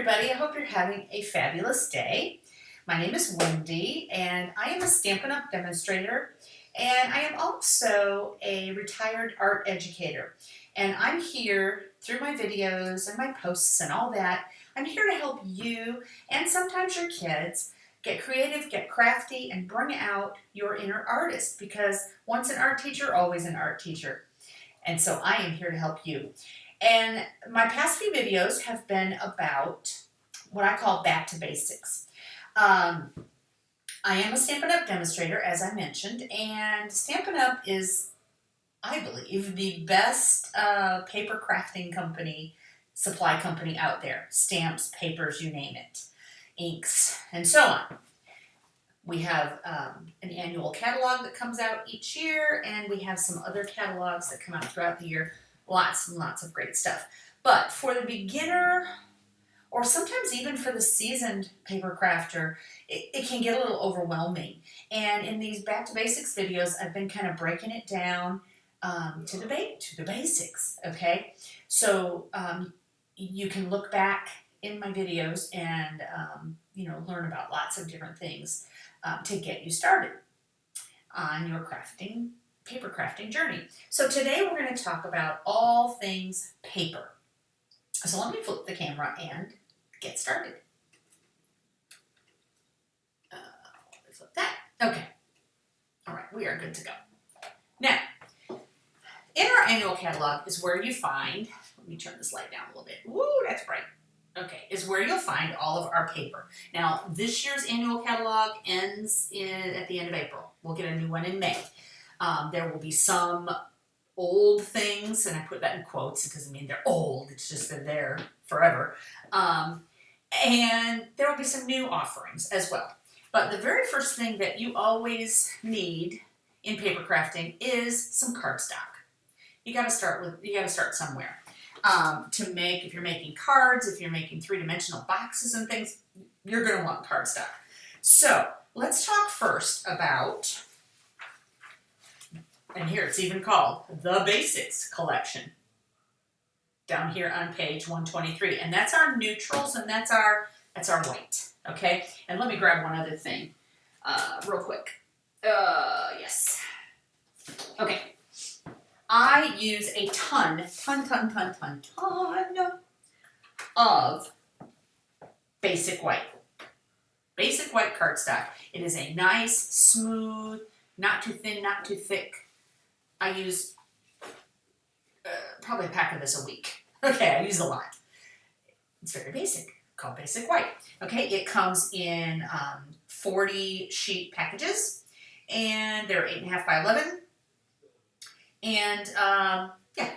everybody. I hope you're having a fabulous day. My name is Wendy, and I am a Stampin' Up! Demonstrator, and I am also a retired art educator. And I'm here through my videos and my posts and all that. I'm here to help you and sometimes your kids get creative, get crafty, and bring out your inner artist, because once an art teacher, always an art teacher. And so I am here to help you. And my past few videos have been about what I call back to basics. I am a Stampin' Up! Demonstrator, as I mentioned, and Stampin' Up! Is, I believe, the best paper crafting company, supply company out there. Stamps, papers, you name it, inks, and so on. We have an annual catalog that comes out each year, and we have some other catalogs that come out throughout the year. Lots and lots of great stuff. But for the beginner, or sometimes even for the seasoned paper crafter, it can get a little overwhelming. And in these Back to Basics videos, I've been kind of breaking it down to the basics, okay? So you can look back in my videos and learn about lots of different things to get you started on your paper crafting journey. So today we're going to talk about all things paper. So let me flip the camera and get started. Let me flip that. Okay. All right, we are good to go. Now, in our annual catalog is where you find, let me turn this light down a little bit. Woo, that's bright. Okay, is where you'll find all of our paper. Now, this year's annual catalog ends at the end of April. We'll get a new one in May. There will be some old things, and I put that in quotes. It doesn't mean they're old, it's just they're there forever. And there will be some new offerings as well. But the very first thing that you always need in paper crafting is some cardstock. You gotta start somewhere. If you're making cards, if you're making three-dimensional boxes and things, you're gonna want cardstock. So let's talk first about, and here it's even called the Basics collection, down here on page 123. And that's our neutrals, and that's our white, okay? And let me grab one other thing real quick. Yes. Okay. I use a ton of basic white. Basic white cardstock. It is a nice, smooth, not too thin, not too thick. I use probably a pack of this a week. Okay, I use a lot. It's very basic, called basic white. Okay, it comes in 40 sheet packages, and they're 8.5 by 11. And yeah,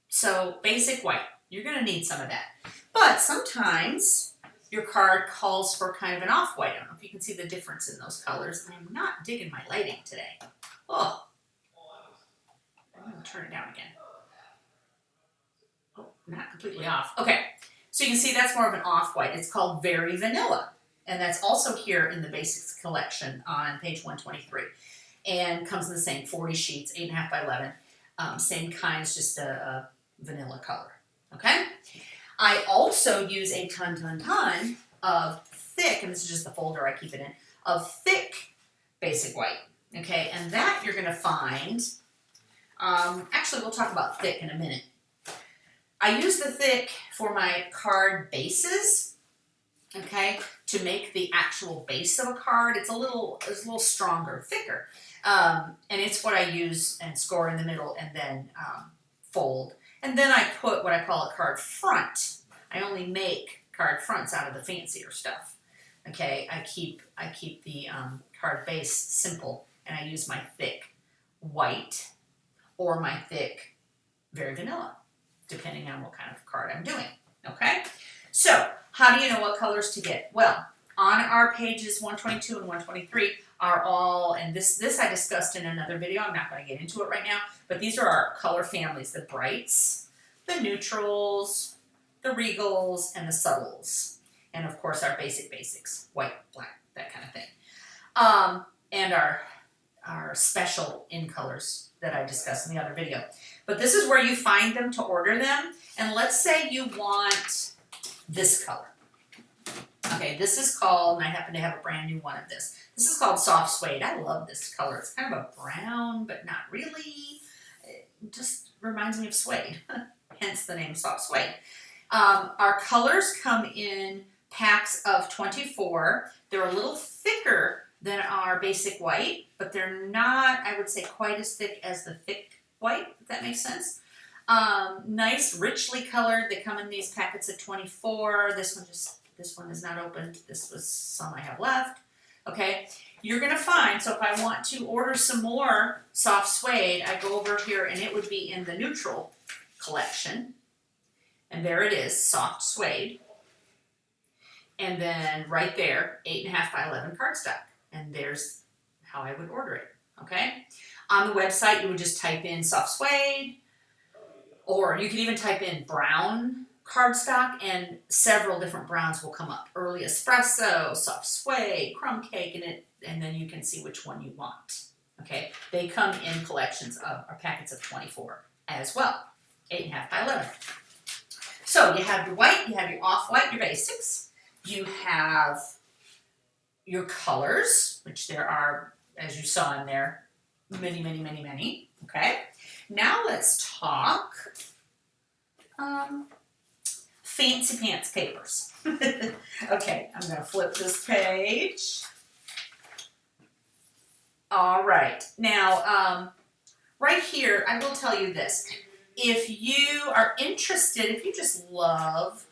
so basic white. You're gonna need some of that. But sometimes your card calls for kind of an off-white. I don't know if you can see the difference in those colors. I'm not digging my lighting today. Oh, I'm gonna turn it down again. Oh, not completely off. Okay, so you can see that's more of an off-white. It's called Very Vanilla. And that's also here in the Basics collection on page 123. And comes in the same 40 sheets, 8.5 by 11. Same kind, it's just a vanilla color. Okay? I also use a ton of thick, and this is just the folder I keep it in, of thick basic white. Okay? And that you're going to find, actually we'll talk about thick in a minute. I use the thick for my card bases, okay, to make the actual base of a card. It's a little stronger, thicker. And it's what I use and score in the middle and then fold. And then I put what I call a card front. I only make card fronts out of the fancier stuff. Okay, I keep the card base simple, and I use my thick white or my thick Very Vanilla, depending on what kind of card I'm doing. Okay, so how do you know what colors to get? Well, on our pages 122 and 123 are all, and this I discussed in another video, I'm not going to get into it right now, but these are our color families: the brights, the neutrals, the regals, and the subtles. And of course our basics, white, black, that kind of thing. And our special in colors that I discussed in the other video. But this is where you find them to order them. And let's say you want this color. Okay, this is called, and I happen to have a brand new one of this. This is called Soft Suede. I love this color. It's kind of a brown, but not really. It just reminds me of suede, hence the name Soft Suede. Our colors come in packs of 24. They're a little thicker than our basic white, but they're not, I would say, quite as thick as the thick white, if that makes sense. Nice, richly colored. They come in these packets of 24. This one is not opened. This was some I have left. Okay, you're gonna find, so if I want to order some more soft suede, I go over here and it would be in the neutral collection. And there it is, soft suede. And then right there, 8.5 by 11 cardstock. And there's how I would order it, okay? On the website, you would just type in soft suede, or you could even type in brown cardstock, and several different browns will come up. Early espresso, soft suede, crumb cake, and then you can see which one you want, okay? They come in collections of, or packets of 24 as well, 8.5 by 11. So you have your white, you have your off-white, your basics. You have your colors, which there are, as you saw in there, many, many, many, many. Okay. Now let's talk fancy pants papers. Okay, I'm going to flip this page. All right. Now, right here, I will tell you this. If you are interested, if you just love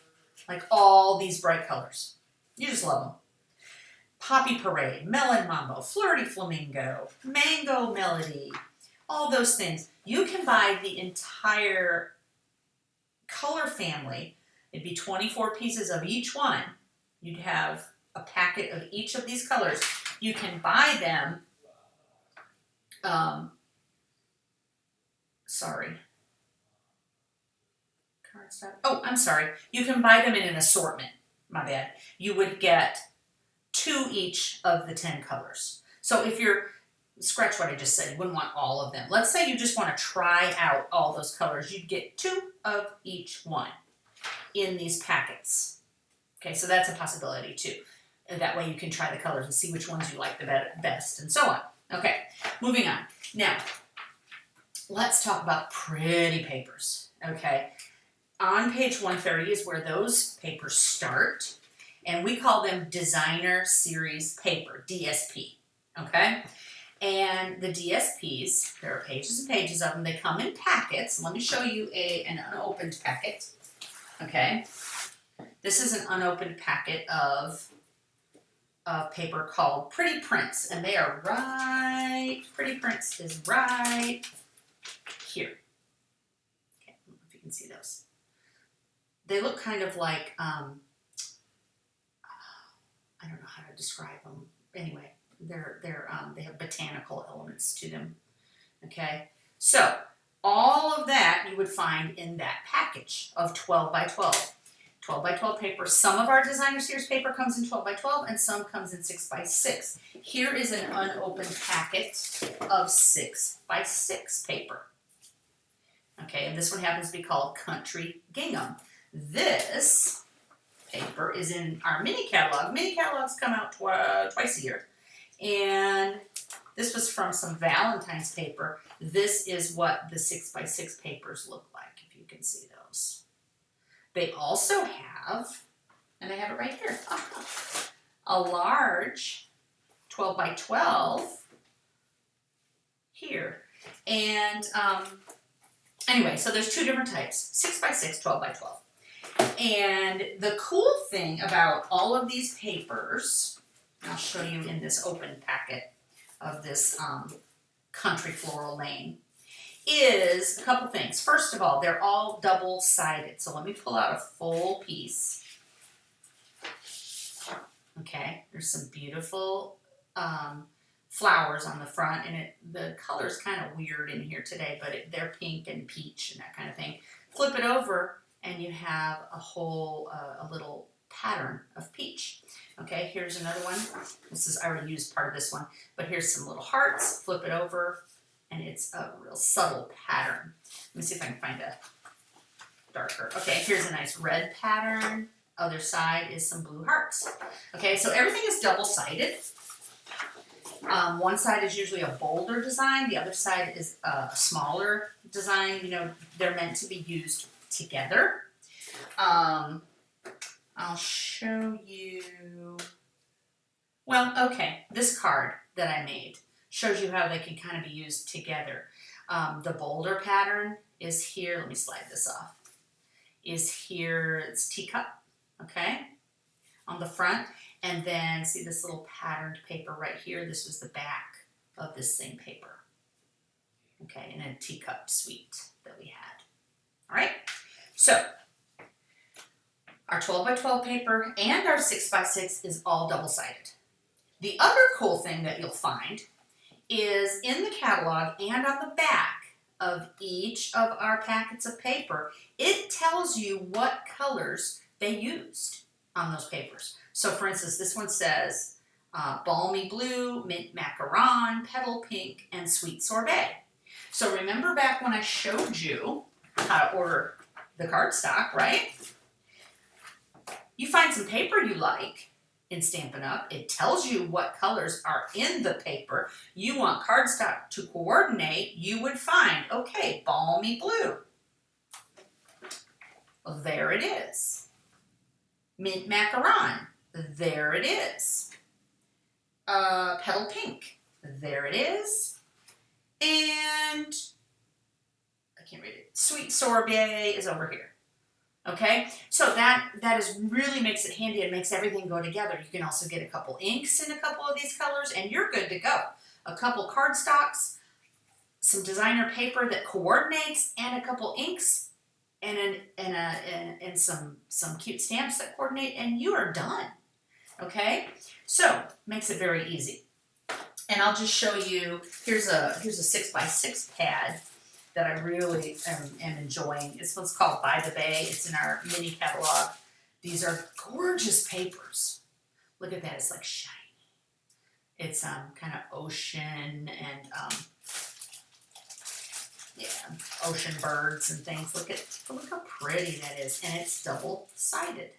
like all these bright colors, you just love them. Poppy Parade, Melon Mambo, Flirty Flamingo, Mango Melody, all those things. You can buy the entire color family. It'd be 24 pieces of each one. You'd have a packet of each of these colors. You can buy them, oh, I'm sorry. You can buy them in an assortment. My bad. You would get 2 each of the 10 colors. So if you're, scratch what I just said, you wouldn't want all of them. Let's say you just want to try out all those colors. You'd get 2 of each one in these packets. Okay, so that's a possibility too. And that way you can try the colors and see which ones you like the best and so on. Okay, moving on. Now, let's talk about pretty papers. Okay. On page 130 is where those papers start, and we call them Designer Series Paper, DSP, okay? And the DSPs, there are pages and pages of them. They come in packets. Let me show you an unopened packet, okay? This is an unopened packet of paper called Pretty Prints, and they are right, Pretty Prints is right here. Okay, I don't know if you can see those. They look kind of like, I don't know how to describe them. Anyway, they have botanical elements to them. Okay, so all of that you would find in that package of 12 by 12. 12 by 12 paper. Some of our Designer Series paper comes in 12 by 12 and some comes in 6 by 6. Here is an unopened packet of 6 by 6 paper. Okay, and this one happens to be called Country Gingham. This paper is in our mini catalog. Mini catalogs come out twice a year. And this was from some Valentine's paper. This is what the 6 by 6 papers look like, if you can see those. They also have, and I have it right here, a large 12 by 12 here. And anyway, so there's 2 different types, 6 by 6, 12 by 12. And the cool thing about all of these papers, I'll show you in this open packet of this Country Floral Lane, is a couple things. First of all, they're all double-sided. So let me pull out a full piece. Okay, there's some beautiful flowers on the front, and the color's kind of weird in here today, but they're pink and peach and that kind of thing. Flip it over, and you have a whole, a little pattern of peach. Okay, here's another one. I already used part of this one, but here's some little hearts. Flip it over, and it's a real subtle pattern. Let me see if I can find a darker. Okay, here's a nice red pattern. other side is some blue hearts. Okay, so everything is double-sided. One side is usually a bolder design, the other side is a smaller design. You know, they're meant to be used together. I'll show you, well, okay, this card that I made shows you how they can kind of be used together. The bolder pattern is here, let me slide this off, is here, it's teacup, okay, on the front. And then see this little patterned paper right here, this was the back of this same paper. Okay, in a teacup suite that we had. All right, so our 12 by 12 paper and our 6 by 6 is all double-sided. The other cool thing that you'll find is in the catalog and on the back of each of our packets of paper, it tells you what colors they used on those papers. So for instance, this one says balmy blue, mint macaron, petal pink, and sweet sorbet. So remember back when I showed you how to order the cardstock, right? You find some paper you like in Stampin' Up. It tells you what colors are in the paper. You want cardstock to coordinate, you would find, okay, balmy blue. Well, there it is. Mint macaron, there it is. Petal pink, there it is. And I can't read it. Sweet sorbet is over here. Okay, so that is really makes it handy and makes everything go together. You can also get a couple inks in a couple of these colors and you're good to go. A couple cardstocks, some designer paper that coordinates, and a couple inks and some cute stamps that coordinate, and you are done. Okay, so makes it very easy. And I'll just show you, here's a 6 by 6 pad that I really am enjoying. This one's called By the Bay. It's in our mini catalog. These are gorgeous papers. Look at that, it's like shiny. It's kind of ocean and yeah, ocean birds and things. Look how pretty that is, and it's double-sided.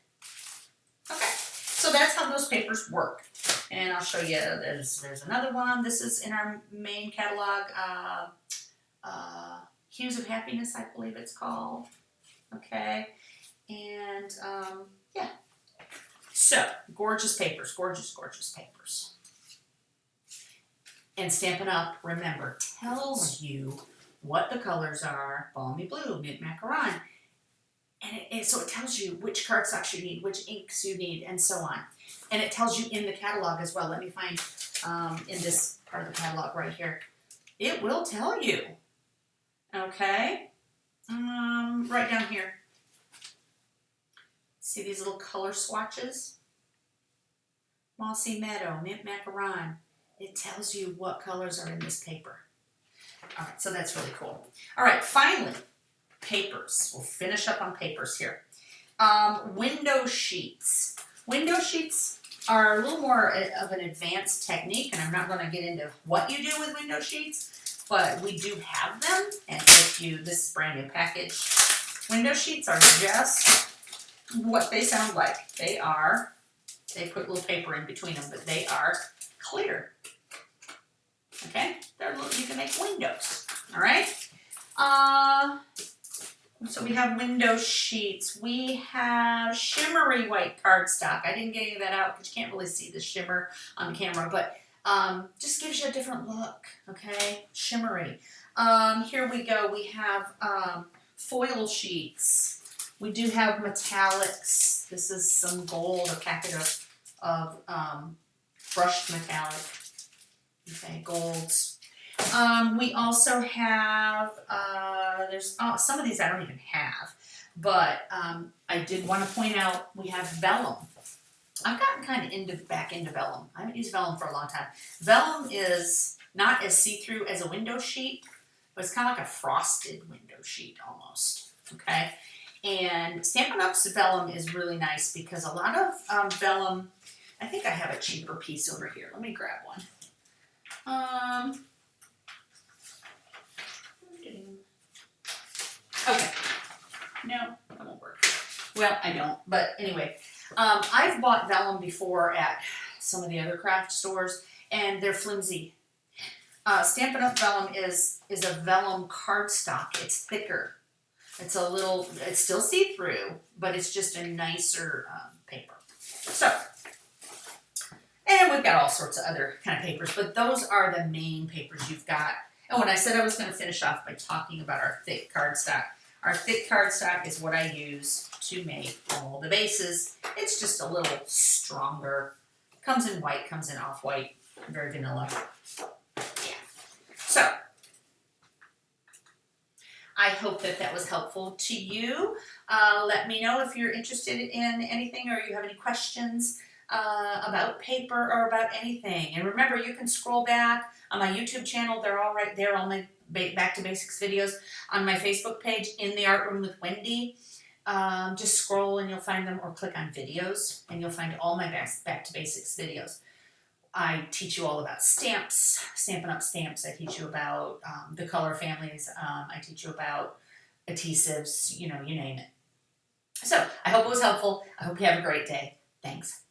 Okay, so that's how those papers work. And I'll show you, there's another one. This is in our main catalog. Hues of Happiness, I believe it's called. Okay, and yeah. So, gorgeous papers, gorgeous, gorgeous papers. And Stampin' Up, remember, tells you what the colors are, balmy blue, mint macaron. And so it tells you which cardstocks you need, which inks you need, and so on. And it tells you in the catalog as well. Let me find in this part of the catalog right here. It will tell you. Okay, right down here. See these little color swatches? Mossy Meadow, Mint Macaron. It tells you what colors are in this paper. All right, so that's really cool. All right, finally, papers. We'll finish up on papers here. Window sheets. Window sheets are a little more of an advanced technique, and I'm not going to get into what you do with window sheets, but we do have them. And if you, this is brand new package. Window sheets are just what they sound like. They put little paper in between them, but they are clear. Okay, you can make windows. All right. So we have window sheets. We have shimmery white cardstock. I didn't get any of that out because you can't really see the shimmer on camera, but just gives you a different look. Okay, shimmery. Here we go. We have foil sheets. We do have metallics. This is some gold, a packet of brushed metallic. Okay, golds. We also have, there's some of these I don't even have, but I did want to point out we have vellum. I've gotten kind of back into vellum. I haven't used vellum for a long time. Vellum is not as see-through as a window sheet, but it's kind of like a frosted window sheet almost. Okay, and Stampin' Up's vellum is really nice because a lot of vellum, I think I have a cheaper piece over here. Let me grab one. Okay, no, that won't work. Well, I don't, but anyway, I've bought vellum before at some of the other craft stores, and they're flimsy. Stampin' Up! Vellum is a vellum cardstock. It's thicker. It's still see-through, but it's just a nicer paper. So, and we've got all sorts of other kind of papers, but those are the main papers you've got. And when I said I was going to finish off by talking about our thick cardstock, our thick cardstock is what I use to make all the bases. It's just a little stronger. Comes in white, comes in off-white, very vanilla. Yeah. So, I hope that was helpful to you. Let me know if you're interested in anything or you have any questions about paper or about anything. And remember, you can scroll back on my YouTube channel. They're all right there, all my Back to Basics videos. On my Facebook page, In the Art Room with Wendy. Just scroll and you'll find them, or click on videos and you'll find all my Back to Basics videos. I teach you all about stamps, Stampin' Up! Stamps. I teach you about the color families. I teach you about adhesives, you know, you name it. So I hope it was helpful. I hope you have a great day. Thanks.